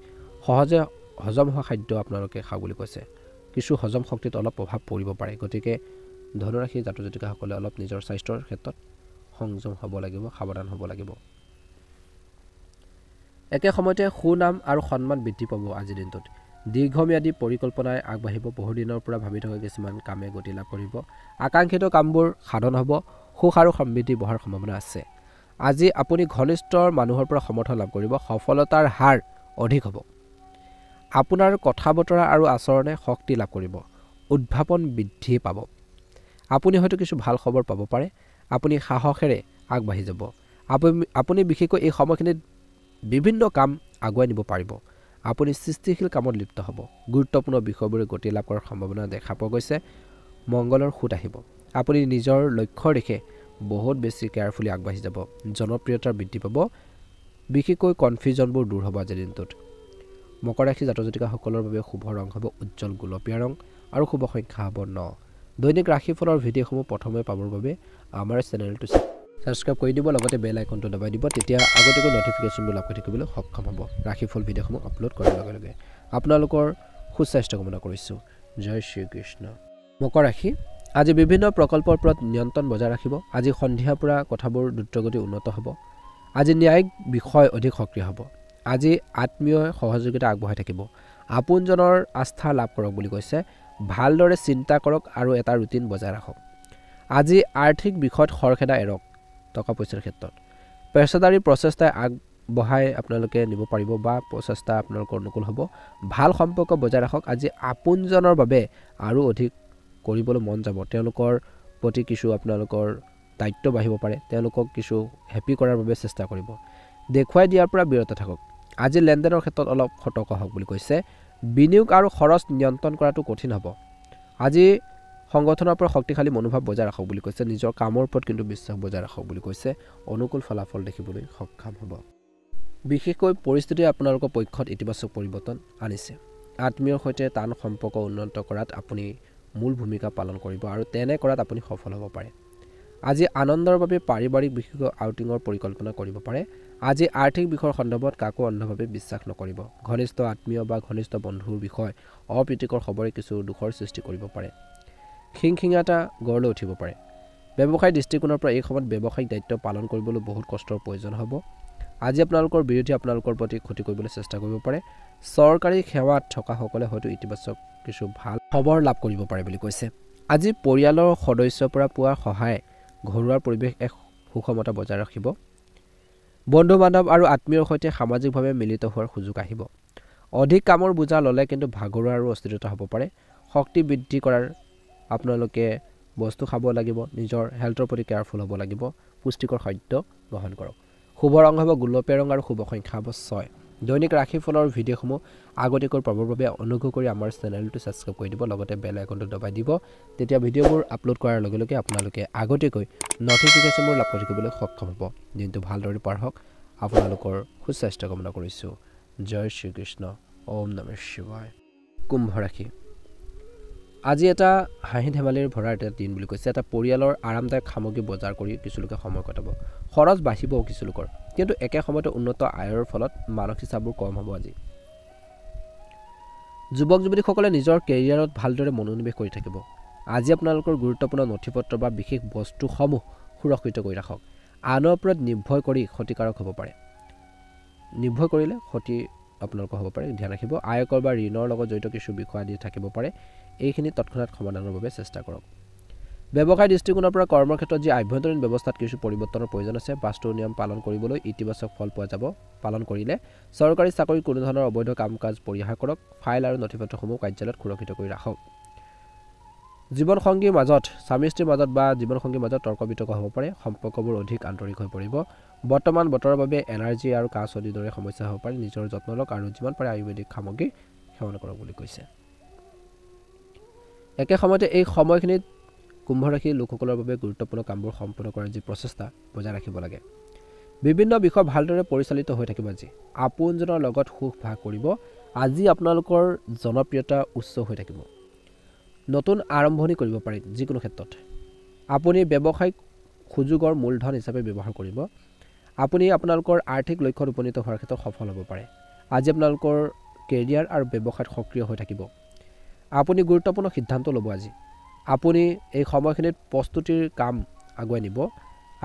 সহজে হজম হোৱা খাদ্য আপোনালোকে খাওক বুলি কৈছে। কিছু হজম শক্তিত অলপ প্ৰভাৱ পৰিব পাৰে, গতিকে ধনুৰাশি জাতক জাতিকাসকলে অলপ নিজৰ স্বাস্থ্যৰ ক্ষেত্ৰত সংযম হ'ব লাগিব, সাৱধান হ'ব লাগিব। একে সময়তে সুনাম আৰু সন্মান বৃদ্ধি পাব আজিৰ দিনটোত। দীৰ্ঘম্যাদী পৰিকল্পনাই আগবাঢ়িব। বহুদিনৰ পৰা ভাবি থকা কিছুমান কামে গতি লাভ কৰিব। আকাংক্ষিত কামবোৰ সাধন হ'ব। সুখ আৰু সমৃদ্ধি বঢ়াৰ সম্ভাৱনা আছে। আজি আপুনি ঘনিষ্ঠ মানুহৰ পৰা সমৰ্থন লাভ কৰিব। সফলতাৰ হাৰ অধিক হ'ব। আপোনাৰ কথা বতৰা আৰু আচৰণে শক্তি লাভ কৰিব। উদ্ভাৱন বৃদ্ধি পাব। আপুনি হয়তো কিছু ভাল খবৰ পাব পাৰে। আপুনি সাহসেৰে আগবাঢ়ি যাব। আপুনি বিশেষকৈ এই সময়খিনিত বিভিন্ন কাম আগুৱাই নিব পাৰিব। আপুনি সৃষ্টিশীল কামত লিপ্ত হ'ব। গুৰুত্বপূৰ্ণ বিষয়বোৰে গতি লাভ কৰাৰ সম্ভাৱনা দেখা পোৱা গৈছে। মংগলৰ সুত আহিব। আপুনি নিজৰ লক্ষ্যৰ দিশে বহুত বেছি কেয়াৰফুলি আগবাঢ়ি যাব। জনপ্ৰিয়তা বৃদ্ধি পাব। বিশেষকৈ কনফিউজনবোৰ দূৰ হ'ব আজিৰ দিনটোত। মকৰ ৰাশি জাতক জাতিকাসকলৰ বাবে শুভ ৰং হ'ব উজ্জ্বল গোলপীয়া ৰং আৰু শুভ সংখ্যা হ'ব 9। দৈনিক ৰাশিফলৰ ভিডিঅ'সমূহ প্ৰথমে পাবৰ বাবে আমাৰ চেনেলটো ছাবস্ক্ৰাইব কৰি দিব, লগতে বেল আইকনটো দবাই দিব। তেতিয়া আগতীয়াকৈ নটিফিকেশ্যনবোৰ লাভ কৰি থাকিবলৈ সক্ষম হ'ব। ৰাশিফল ভিডিঅ'সমূহ আপলোড কৰাৰ লগে লগে আপোনালোকৰ সুস্বাস্থ্য কামনা কৰিছোঁ। জয় শ্ৰীকৃষ্ণ। মকৰ ৰাশি আজি বিভিন্ন প্ৰকল্পৰ ওপৰত নিয়ন্ত্ৰণ বজাই ৰাখিব। আজি সন্ধিয়াৰ পৰা কথাবোৰ দ্ৰুতগতি উন্নত হ'ব। আজি ন্যায়িক বিষয় অধিক সক্ৰিয় হ'ব। আজি আত্মীয় সহযোগিতা আগবঢ়াই থাকিব। আপোনজনৰ আস্থা লাভ কৰক বুলি কৈছে। ভালদৰে চিন্তা কৰক আৰু এটা ৰুটিন বজাই ৰাখক। আজি আৰ্থিক বিষয়ত খৰখেদা এৰক। টকা পইচাৰ ক্ষেত্ৰত পেচাদাৰী প্ৰচেষ্টাই আগবঢ়াই আপোনালোকে নিব পাৰিব বা প্ৰচেষ্টা আপোনালোকৰ অনুকূল হ'ব। ভাল সম্পৰ্ক বজাই ৰাখক। আজি আপোনজনৰ বাবে আৰু অধিক কৰিবলৈ মন যাব। তেওঁলোকৰ প্ৰতি কিছু আপোনালোকৰ দায়িত্ব বাঢ়িব পাৰে। তেওঁলোকক কিছু হেপী কৰাৰ বাবে চেষ্টা কৰিব। দেখুৱাই দিয়াৰ পৰা বিৰত থাকক। আজি লেনদেনৰ ক্ষেত্ৰত অলপ সতৰ্ক হওক বুলি কৈছে। বিনিয়োগ আৰু খৰচ নিয়ন্ত্ৰণ কৰাটো কঠিন হ'ব। আজি সংগঠনৰ পৰা শক্তিশালী মনোভাৱ বজাই ৰাখক বুলি কৈছে। নিজৰ কামৰ ওপৰত কিন্তু বিশ্বাস বজাই ৰাখক বুলি কৈছে। অনুকূল ফলাফল দেখিবলৈ সক্ষম হ'ব। বিশেষকৈ পৰিস্থিতিয়ে আপোনালোকৰ পক্ষত ইতিবাচক পৰিৱৰ্তন আনিছে। আত্মীয়ৰ সৈতে টান সম্পৰ্ক উন্নত কৰাত আপুনি মূল ভূমিকা পালন কৰিব আৰু তেনে কৰাত আপুনি সফল হ'ব পাৰে। আজি আনন্দৰ বাবে পাৰিবাৰিক বিশেষকৈ আউটিঙৰ পৰিকল্পনা কৰিব পাৰে। আজি আৰ্থিক বিষয়ৰ সন্দৰ্ভত কাকো অন্ধভাৱে বিশ্বাস নকৰিব। ঘনিষ্ঠ আত্মীয় বা ঘনিষ্ঠ বন্ধুৰ বিষয় অপ্ৰীতিকৰ খবৰে কিছু দুখৰ সৃষ্টি কৰিব পাৰে। খিংখিঙাটা গঢ় লৈ উঠিব পাৰে। ব্যৱসায়িক দৃষ্টিকোণৰ পৰা এই সময়ত ব্যৱসায়িক দায়িত্ব পালন কৰিবলৈ বহুত কষ্টৰ প্ৰয়োজন হ'ব। আজি আপোনালোকৰ বিৰোধী আপোনালোকৰ প্ৰতি ক্ষতি কৰিবলৈ চেষ্টা কৰিব পাৰে। চৰকাৰী সেৱাত থকাসকলে হয়তো ইতিবাচক কিছু ভাল খবৰ লাভ কৰিব পাৰে বুলি কৈছে। আজি পৰিয়ালৰ সদস্যৰ পৰা পোৱা সহায় ঘৰুৱা পৰিৱেশ এক সুষমতা বজাই ৰাখিব। বন্ধু বান্ধৱ আৰু আত্মীয়ৰ সৈতে সামাজিকভাৱে মিলিত হোৱাৰ সুযোগ আহিব। অধিক কামৰ বোজা ল'লে কিন্তু ভাগৰুৱা আৰু অস্থিৰতা হ'ব পাৰে। শক্তি বৃদ্ধি কৰাৰ আপোনালোকে বস্তু খাব লাগিব। নিজৰ হেল্থৰ প্ৰতি কেয়াৰফুল হ'ব লাগিব। পুষ্টিকৰ খাদ্য গ্ৰহণ কৰক। শুভ ৰং হ'ব গোলপীয়া ৰং আৰু শুভ সংখ্যা হ'ব 6। দৈনিক ৰাশিফলৰ ভিডিঅ'সমূহ আগতীয়াকৈ পাবৰ বাবে অনুগ্ৰহ কৰি আমাৰ চেনেলটো ছাবস্ক্ৰাইব কৰি দিব, লগতে বেল আইকনটো দবাই দিব। তেতিয়া ভিডিঅ'বোৰ আপলোড কৰাৰ লগে লগে আপোনালোকে আগতীয়াকৈ নটিফিকেশ্যনবোৰ লাভ কৰি থাকিবলৈ সক্ষম হ'ব। দিনটো ভালদৰে পাৰ হওক। আপোনালোকৰ সুস্বাস্থ্য কামনা কৰিছোঁ। জয় শ্ৰীকৃষ্ণ। ওম নমঃ শিৱায়। কুম্ভ ৰাশি আজি এটা হাঁহি ধেমালিৰ ভৰা এটা দিন বুলি কৈছে। এটা পৰিয়ালৰ আৰামদায়ক সামগ্ৰী বজাৰ কৰি কিছুলোকে সময় কটাব। খৰচ বাঢ়িব কিছুলোকৰ, কিন্তু একে সময়তে উন্নত আয়ৰ ফলত মানসিক চাপবোৰ কম হ'ব। আজি যুৱক যুৱতীসকলে নিজৰ কেৰিয়াৰত ভালদৰে মনোনিৱেশ কৰি থাকিব। আজি আপোনালোকৰ গুৰুত্বপূৰ্ণ নথিপত্ৰ বা বিশেষ বস্তুসমূহ সুৰক্ষিত কৰি ৰাখক। আনৰ ওপৰত নিৰ্ভৰ কৰি ক্ষতিকাৰক হ'ব পাৰে। নিৰ্ভৰ কৰিলে ক্ষতি আপোনালোকৰ হ'ব পাৰে, ধ্যান ৰাখিব। আয়কৰ বা ঋণৰ লগত জড়িত কিছু বিষয় আদি থাকিব পাৰে। এইখিনি তৎক্ষণাত সমাধানৰ বাবে চেষ্টা কৰক। ব্যৱসায় দৃষ্টিকোণৰ পৰা কৰ্মৰ ক্ষেত্ৰত যি আভ্যন্তৰীণ ব্যৱস্থাত কিছু পৰিৱৰ্তনৰ প্ৰয়োজন আছে। বাস্তুৰ নিয়ম পালন কৰিবলৈ ইতিবাচক ফল পোৱা যাব। পালন কৰিলে চৰকাৰী চাকৰিত কোনো ধৰণৰ অবৈধ কাম কাজ পৰিহাৰ কৰক। ফাইল আৰু নথিপত্ৰসমূহ কাৰ্যালয়ত সুৰক্ষিত কৰি ৰাখক। জীৱনসংগীৰ মাজত স্বামী স্ত্ৰীৰ মাজত বা জীৱনসংগীৰ মাজত তৰ্ক বিতৰ্ক হ'ব পাৰে, সম্পৰ্কবোৰ অধিক আন্তৰিক হৈ পৰিব। বৰ্তমান বতৰৰ বাবে এনাৰ্জি আৰু কাহ চৰ্দিৰ দৰে সমস্যা হ'ব পাৰে। নিজৰ যত্ন লওক আৰু যিমান পাৰে আয়ুৰ্বেদিক সামগ্ৰী সেৱন কৰক বুলি কৈছে। একে সময়তে এই সময়খিনিত কুম্ভ ৰাশিৰ লোকসকলৰ বাবে গুৰুত্বপূৰ্ণ কামবোৰ সম্পূৰ্ণ কৰাৰ যি প্ৰচেষ্টা বজাই ৰাখিব লাগে। বিভিন্ন বিষয় ভালদৰে পৰিচালিত হৈ থাকিব। আজি আপোনজনৰ লগত সুখ ভাগ কৰিব। আজি আপোনালোকৰ জনপ্ৰিয়তা উচ্চ হৈ থাকিব। নতুন আৰম্ভণি কৰিব পাৰি যিকোনো ক্ষেত্ৰত। আপুনি ব্যৱসায়িক সুযোগৰ মূলধন হিচাপে ব্যৱহাৰ কৰিব। আপুনি আপোনালোকৰ আৰ্থিক লক্ষ্যত উপনীত হোৱাৰ ক্ষেত্ৰত সফল হ'ব পাৰে। আজি আপোনালোকৰ কেৰিয়াৰ আৰু ব্যৱসায়ত সক্ৰিয় হৈ থাকিব। আপুনি গুৰুত্বপূৰ্ণ সিদ্ধান্ত ল'ব আজি। আপুনি এই সময়খিনিত প্ৰস্তুতিৰ কাম আগুৱাই নিব।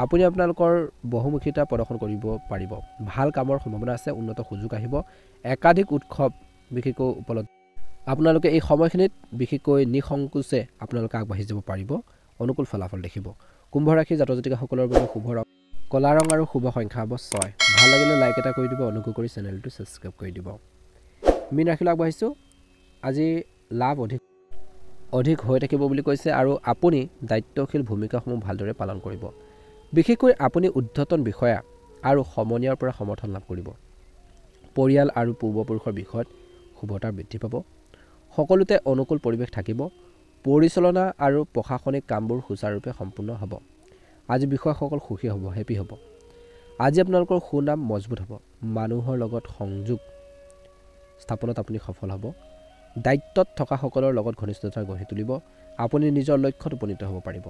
আপুনি আপোনালোকৰ বহুমুখিতা প্ৰদৰ্শন কৰিব পাৰিব। ভাল কামৰ সম্ভাৱনা আছে। উন্নত সুযোগ আহিব। একাধিক উৎসৱ বিশেষকৈ উপলব্ধ। আপোনালোকে এই সময়খিনিত বিশেষকৈ নিসংকোচে আপোনালোকে আগবাঢ়ি যাব পাৰিব। অনুকূল ফলাফল দেখিব। কুম্ভ ৰাশিৰ জাতক জাতিকাসকলৰ বাবে শুভ ৰং কলা ৰং আৰু শুভ সংখ্যা হ'ব 6। ভাল লাগিলে লাইক এটা কৰি দিব। অনুগ্ৰহ কৰি চেনেলটো ছাবস্ক্ৰাইব কৰি দিব। মীন ৰাশিলৈ আগবাঢ়িছোঁ। আজি লাভ অধিক হৈ থাকিব বুলি কৈছে আৰু আপুনি দায়িত্বশীল ভূমিকাসমূহ ভালদৰে পালন কৰিব। বিশেষকৈ আপুনি ঊৰ্ধ্বতন বিষয়া আৰু সমনীয়াৰ পৰা সমৰ্থন লাভ কৰিব। পৰিয়াল আৰু পূৰ্বপুৰুষৰ বিষয়ত শুভতা বৃদ্ধি পাব। সকলোতে অনুকূল পৰিৱেশ থাকিব। পৰিচালনা আৰু প্ৰশাসনিক কামবোৰ সুচাৰুৰূপে সম্পূৰ্ণ হ'ব। আজি বিষয়াসকল সুখী হ'ব, হেপী হ'ব। আজি আপোনালোকৰ সুনাম মজবুত হ'ব। মানুহৰ লগত সংযোগ স্থাপনত আপুনি সফল হ'ব। দায়িত্বত থকাসকলৰ লগত ঘনিষ্ঠতা গঢ়ি তুলিব। আপুনি নিজৰ লক্ষ্যত উপনীত হ'ব পাৰিব।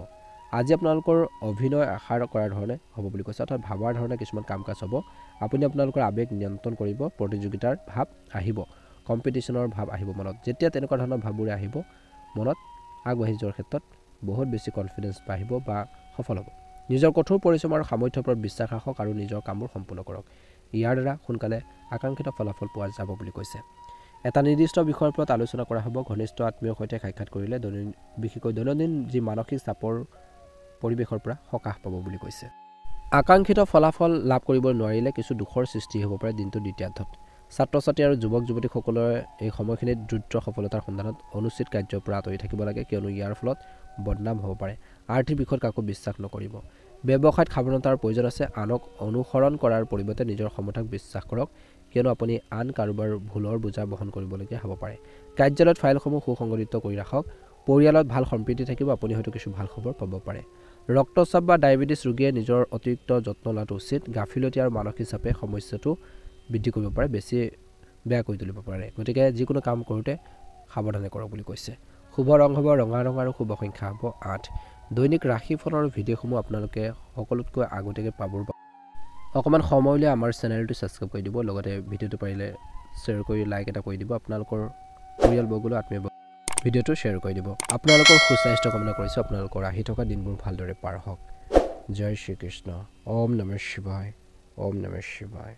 আজি আপোনালোকৰ অভিনয় আশা কৰাৰ ধৰণে হ'ব বুলি কৈছে, অৰ্থাৎ ভাবাৰ ধৰণে কিছুমান কাম কাজ হ'ব। আপুনি আপোনালোকৰ আৱেগ নিয়ন্ত্ৰণ কৰিব। প্ৰতিযোগিতাৰ ভাৱ আহিব, কম্পিটিশ্যনৰ ভাৱ আহিব মনত। যেতিয়া তেনেকুৱা ধৰণৰ ভাৱবোৰে আহিব মনত, আগবাঢ়ি যোৱাৰ ক্ষেত্ৰত বহুত বেছি কনফিডেঞ্চ বাঢ়িব বা সফল হ'ব। নিজৰ কঠোৰ পৰিশ্ৰম আৰু সামৰ্থ্যৰ ওপৰত বিশ্বাস ৰাখক আৰু নিজৰ কামবোৰ সম্পূৰ্ণ কৰক। ইয়াৰ দ্বাৰা সোনকালে আকাংক্ষিত ফলাফল পোৱা যাব বুলি কৈছে। এটা নিৰ্দিষ্ট বিষয়ৰ ওপৰত আলোচনা কৰা হ'ব। ঘনিষ্ঠ আত্মীয়ৰ সৈতে সাক্ষাৎ কৰিলে বিশেষকৈ দৈনন্দিন যি মানসিক চাপৰ পৰিৱেশৰ পৰা সকাহ পাব বুলি কৈছে। আকাংক্ষিত ফলাফল লাভ কৰিব নোৱাৰিলে কিছু দুখৰ সৃষ্টি হ'ব পাৰে দিনটোৰ দ্বিতীয়াৰ্ধত। ছাত্ৰ ছাত্ৰী আৰু যুৱক যুৱতীসকলে এই সময়খিনিত দ্ৰুত সফলতাৰ সন্ধানত অনুচিত কাৰ্যৰ পৰা আঁতৰি থাকিব লাগে, কিয়নো ইয়াৰ ফলত বদনাম হ'ব পাৰে। আৰ্থিক বিষয়ত কাকো বিশ্বাস নকৰিব। ব্যৱসায়ত সাৱধানতাৰ প্ৰয়োজন আছে। আনক অনুসৰণ কৰাৰ পৰিৱৰ্তে নিজৰ ক্ষমতাক বিশ্বাস কৰক, কিয়নো আপুনি আন কাৰোবাৰ ভুলৰ বোজা বহন কৰিবলগীয়া হ'ব পাৰে। কাৰ্যালয়ত ফাইলসমূহ সুসংগঠিত কৰি ৰাখক। পৰিয়ালত ভাল সম্প্ৰীতি থাকিব। আপুনি হয়তো কিছু ভাল খবৰ পাব পাৰে। ৰক্তচাপ বা ডায়েবেটিছ ৰোগীয়ে নিজৰ অতিৰিক্ত যত্ন লোৱাটো উচিত। গাফিলতি আৰু মানসিক চাপে সমস্যাটো বৃদ্ধি কৰিব পাৰে, বেছি বেয়া কৰি তুলিব পাৰে। গতিকে যিকোনো কাম কৰোঁতে সাৱধানে কৰক বুলি কৈছে। শুভ ৰং হ'ব ৰঙা ৰং আৰু শুভ সংখ্যা হ'ব 8। দৈনিক ৰাশিফলৰ ভিডিঅ'সমূহ আপোনালোকে সকলোতকৈ আগতীয়াকৈ পাবৰ বাবে অকণমান সময় উলিয়াই আমাৰ চেনেলটো ছাবস্ক্ৰাইব কৰি দিব। লগতে ভিডিঅ'টো পাৰিলে শ্বেয়াৰ কৰি লাইক এটা কৰি দিব। আপোনালোকৰ পৰিয়ালবৰ্গলৈ আত্মীয় ভিডিঅ'টো শ্বেয়াৰ কৰি দিব। আপোনালোকৰ সুস্বাস্থ্য কামনা কৰিছোঁ। আপোনালোকৰ আহি থকা দিনবোৰ ভালদৰে পাৰ হওক। জয় শ্ৰীকৃষ্ণ। ওম নমঃ শিৱায়। ওম নমঃ শিৱায়।